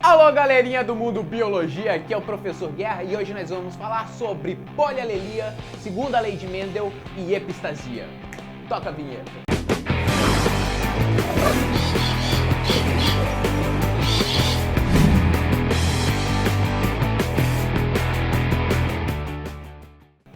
Alô galerinha do mundo biologia, aqui é o professor Guerra e hoje nós vamos falar sobre polialelia, segunda lei de Mendel e epistasia. Toca a vinheta.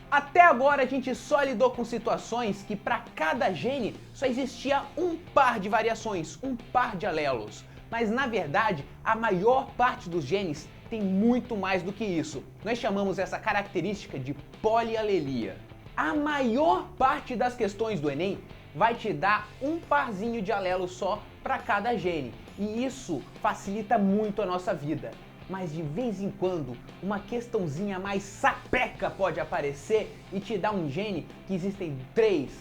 Até agora a gente só lidou com situações que para cada gene só existia um par de variações, um par de alelos. Mas na verdade, a maior parte dos genes tem muito mais do que isso. Nós chamamos essa característica de polialelia. A maior parte das questões do Enem vai te dar um parzinho de alelos só para cada gene. E isso facilita muito a nossa vida. Mas de vez em quando, uma questãozinha mais sapeca pode aparecer e te dar um gene que existem 3,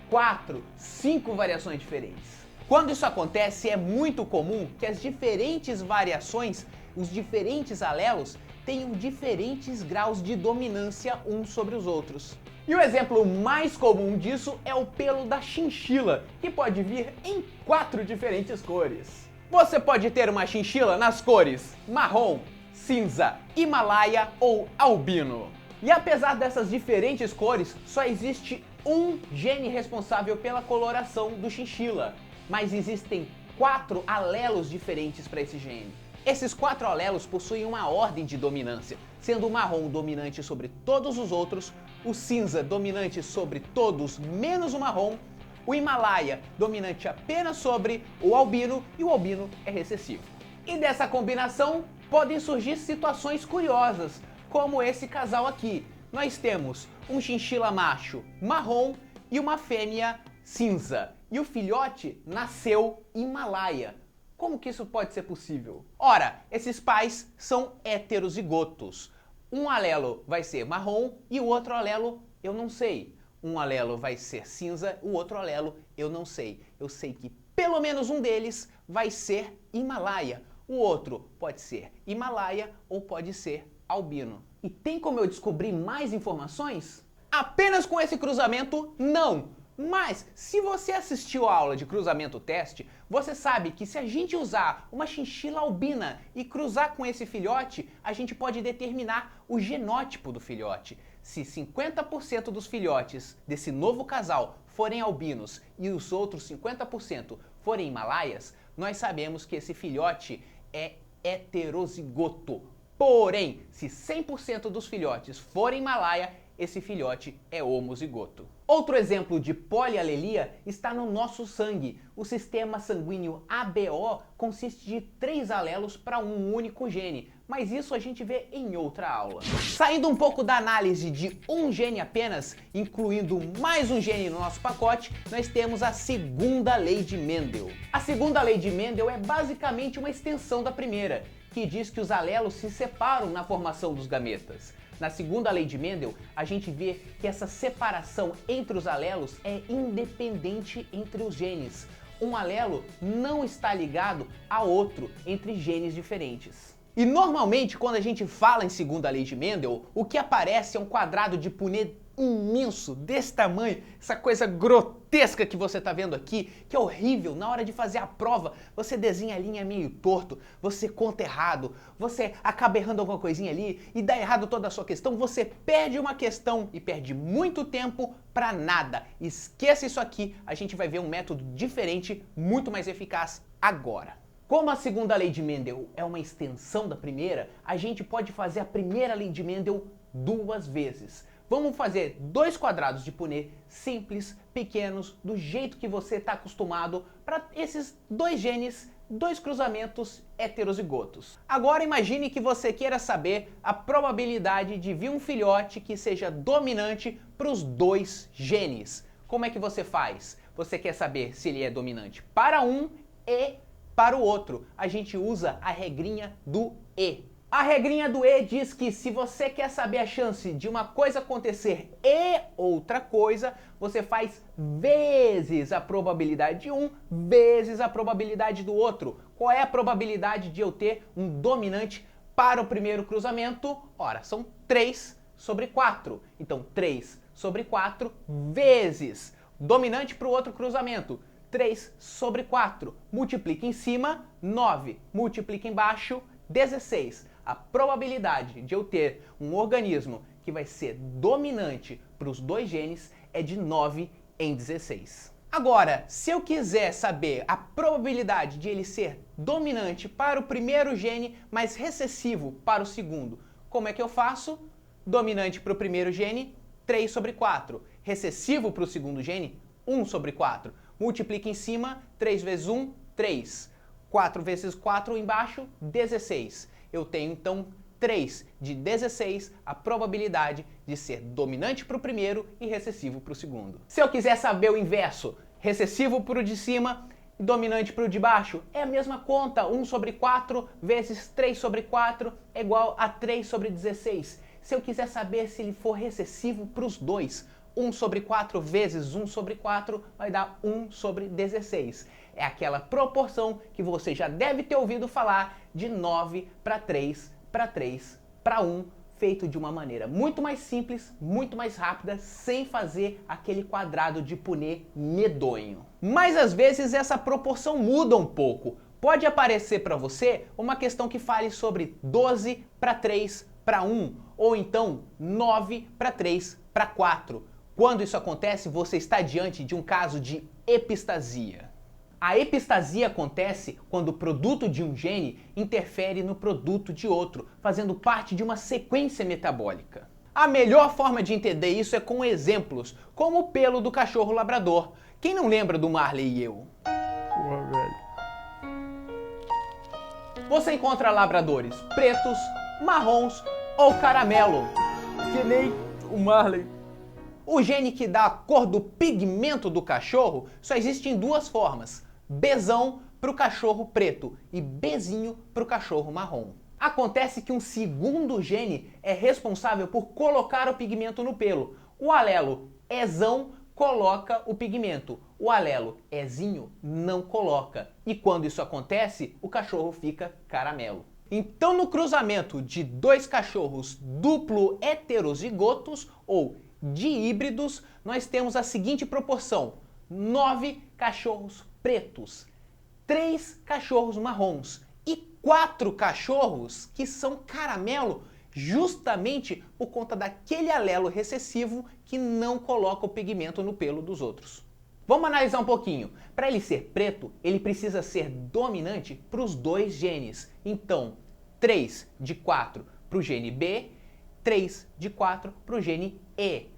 4, 5 variações diferentes. Quando isso acontece, é muito comum que as diferentes variações, os diferentes alelos, tenham diferentes graus de dominância uns sobre os outros. E o exemplo mais comum disso é o pelo da chinchila, que pode vir em 4 diferentes cores. Você pode ter uma chinchila nas cores marrom, cinza, himalaia ou albino. E apesar dessas diferentes cores, só existe um gene responsável pela coloração do chinchila. Mas existem 4 alelos diferentes para esse gene. Esses 4 alelos possuem uma ordem de dominância, sendo o marrom dominante sobre todos os outros, o cinza dominante sobre todos menos o marrom, o himalaia dominante apenas sobre o albino e o albino é recessivo. E dessa combinação podem surgir situações curiosas, como esse casal aqui. Nós temos um chinchila macho marrom e uma fêmea cinza. E o filhote nasceu himalaia. Como que isso pode ser possível? Ora, esses pais são heterozigotos. Um alelo vai ser marrom e o outro alelo eu não sei. Um alelo vai ser cinza, o outro alelo eu não sei. Eu sei que pelo menos um deles vai ser himalaia. O outro pode ser himalaia ou pode ser albino. E tem como eu descobrir mais informações? Apenas com esse cruzamento, não! Mas, se você assistiu a aula de cruzamento teste, você sabe que se a gente usar uma chinchila albina e cruzar com esse filhote, a gente pode determinar o genótipo do filhote. Se 50% dos filhotes desse novo casal forem albinos e os outros 50% forem himalaias, nós sabemos que esse filhote é heterozigoto. Porém, se 100% dos filhotes forem himalaia, esse filhote é homozigoto. Outro exemplo de polialelia está no nosso sangue. O sistema sanguíneo ABO consiste de 3 alelos para um único gene, mas isso a gente vê em outra aula. Saindo um pouco da análise de um gene apenas, incluindo mais um gene no nosso pacote, nós temos a segunda lei de Mendel. A segunda lei de Mendel é basicamente uma extensão da primeira, que diz que os alelos se separam na formação dos gametas. Na segunda lei de Mendel, a gente vê que essa separação entre os alelos é independente entre os genes. Um alelo não está ligado a outro entre genes diferentes. E normalmente, quando a gente fala em segunda lei de Mendel, o que aparece é um quadrado de Punnett imenso, desse tamanho, essa coisa grotesca que você está vendo aqui, que é horrível. Na hora de fazer a prova, você desenha a linha meio torto, você conta errado, você acaba errando alguma coisinha ali e dá errado toda a sua questão, você perde uma questão e perde muito tempo para nada. Esqueça isso aqui, a gente vai ver um método diferente, muito mais eficaz agora. Como a segunda lei de Mendel é uma extensão da primeira, a gente pode fazer a primeira lei de Mendel 2 vezes. Vamos fazer 2 quadrados de Punnett simples, pequenos, do jeito que você está acostumado para esses 2 genes, 2 cruzamentos heterozigotos. Agora imagine que você queira saber a probabilidade de vir um filhote que seja dominante para os 2 genes. Como é que você faz? Você quer saber se ele é dominante para um e para o outro. A gente usa a regrinha do E. A regrinha do E diz que se você quer saber a chance de uma coisa acontecer e outra coisa, você faz vezes a probabilidade de um vezes a probabilidade do outro. Qual é a probabilidade de eu ter um dominante para o primeiro cruzamento? Ora, são 3 sobre 4. Então, 3 sobre 4 vezes dominante para o outro cruzamento. 3 sobre 4. Multiplica em cima, 9. Multiplica embaixo, 16. A probabilidade de eu ter um organismo que vai ser dominante para os dois genes é de 9 em 16. Agora, se eu quiser saber a probabilidade de ele ser dominante para o primeiro gene, mas recessivo para o segundo, como é que eu faço? Dominante para o primeiro gene, 3 sobre 4. Recessivo para o segundo gene, 1 sobre 4. Multiplica em cima, 3 vezes 1, 3. 4 vezes 4 embaixo, 16. Eu tenho então 3 de 16 a probabilidade de ser dominante para o primeiro e recessivo para o segundo. Se eu quiser saber o inverso, recessivo para o de cima e dominante para o de baixo, é a mesma conta. 1 sobre 4 vezes 3 sobre 4 é igual a 3 sobre 16. Se eu quiser saber se ele for recessivo para os dois, 1 sobre 4 vezes 1 sobre 4 vai dar 1 sobre 16. É aquela proporção que você já deve ter ouvido falar de 9 para 3 para 3 para 1, feito de uma maneira muito mais simples, muito mais rápida, sem fazer aquele quadrado de punê medonho. Mas às vezes essa proporção muda um pouco. Pode aparecer para você uma questão que fale sobre 12 para 3 para 1, ou então 9 para 3 para 4. Quando isso acontece, você está diante de um caso de epistasia. A epistasia acontece quando o produto de um gene interfere no produto de outro, fazendo parte de uma sequência metabólica. A melhor forma de entender isso é com exemplos, como o pelo do cachorro labrador. Quem não lembra do Marley e eu? Porra, velho. Você encontra labradores pretos, marrons ou caramelo. Que nem o Marley. O gene que dá a cor do pigmento do cachorro só existe em duas formas: Bzão para o cachorro preto e Bzinho para o cachorro marrom. Acontece que um segundo gene é responsável por colocar o pigmento no pelo. O alelo Ezão coloca o pigmento, o alelo Ezinho não coloca. E quando isso acontece, o cachorro fica caramelo. Então, no cruzamento de dois cachorros duplo heterozigotos ou dihíbridos, nós temos a seguinte proporção: 9 cachorros pretos, 3 cachorros marrons e 4 cachorros que são caramelo, justamente por conta daquele alelo recessivo que não coloca o pigmento no pelo dos outros. Vamos analisar um pouquinho. Para ele ser preto, ele precisa ser dominante para os dois genes. Então, 3 de 4 para o gene B, 3 de 4 para o gene E.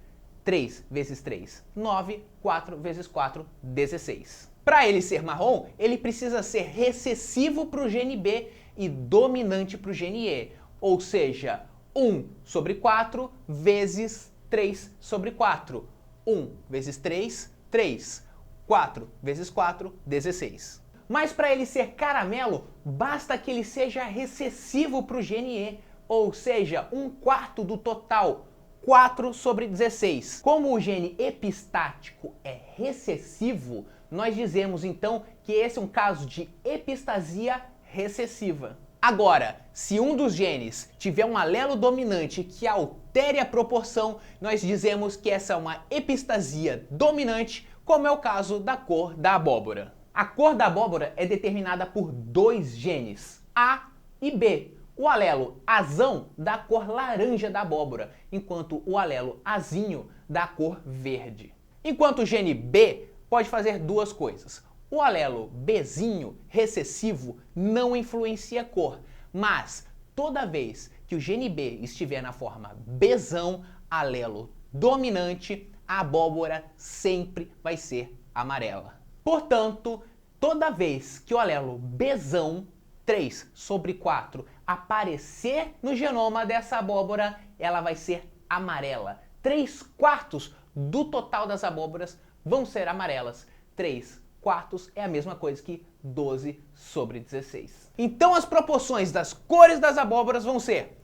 3 vezes 3, 9, 4 vezes 4, 16. Para ele ser marrom, ele precisa ser recessivo para o gene B e dominante para o gene E. Ou seja, 1 sobre 4 vezes 3 sobre 4. 1 vezes 3, 3. 4 vezes 4, 16. Mas para ele ser caramelo, basta que ele seja recessivo para o gene E. Ou seja, 1/4 do total, 4 sobre 16. Como o gene epistático é recessivo, nós dizemos então que esse é um caso de epistasia recessiva. Agora, se um dos genes tiver um alelo dominante que altere a proporção, nós dizemos que essa é uma epistasia dominante, como é o caso da cor da abóbora. A cor da abóbora é determinada por dois genes, A e B. O alelo azão dá a cor laranja da abóbora, enquanto o alelo azinho dá a cor verde. Enquanto o gene B pode fazer duas coisas. O alelo Bzinho recessivo não influencia a cor, mas toda vez que o gene B estiver na forma Bzão, alelo dominante, a abóbora sempre vai ser amarela. Portanto, toda vez que o alelo Bzão, 3 sobre 4, aparecer no genoma dessa abóbora, ela vai ser amarela. 3/4 do total das abóboras vão ser amarelas. 3/4 é a mesma coisa que 12 sobre 16. Então as proporções das cores das abóboras vão ser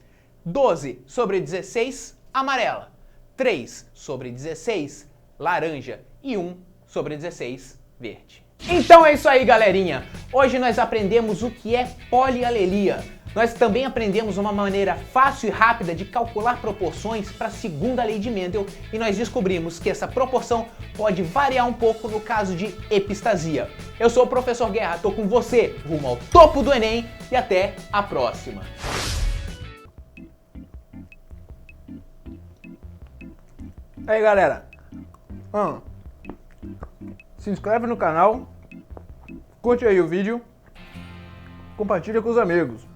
12 sobre 16, amarela. 3 sobre 16, laranja. E 1 sobre 16, verde. Então é isso aí, galerinha! Hoje nós aprendemos o que é polialelia. Nós também aprendemos uma maneira fácil e rápida de calcular proporções para a segunda lei de Mendel e nós descobrimos que essa proporção pode variar um pouco no caso de epistasia. Eu sou o professor Guerra, estou com você rumo ao topo do Enem e até a próxima. Aí galera, se inscreve no canal, curte aí o vídeo, compartilha com os amigos.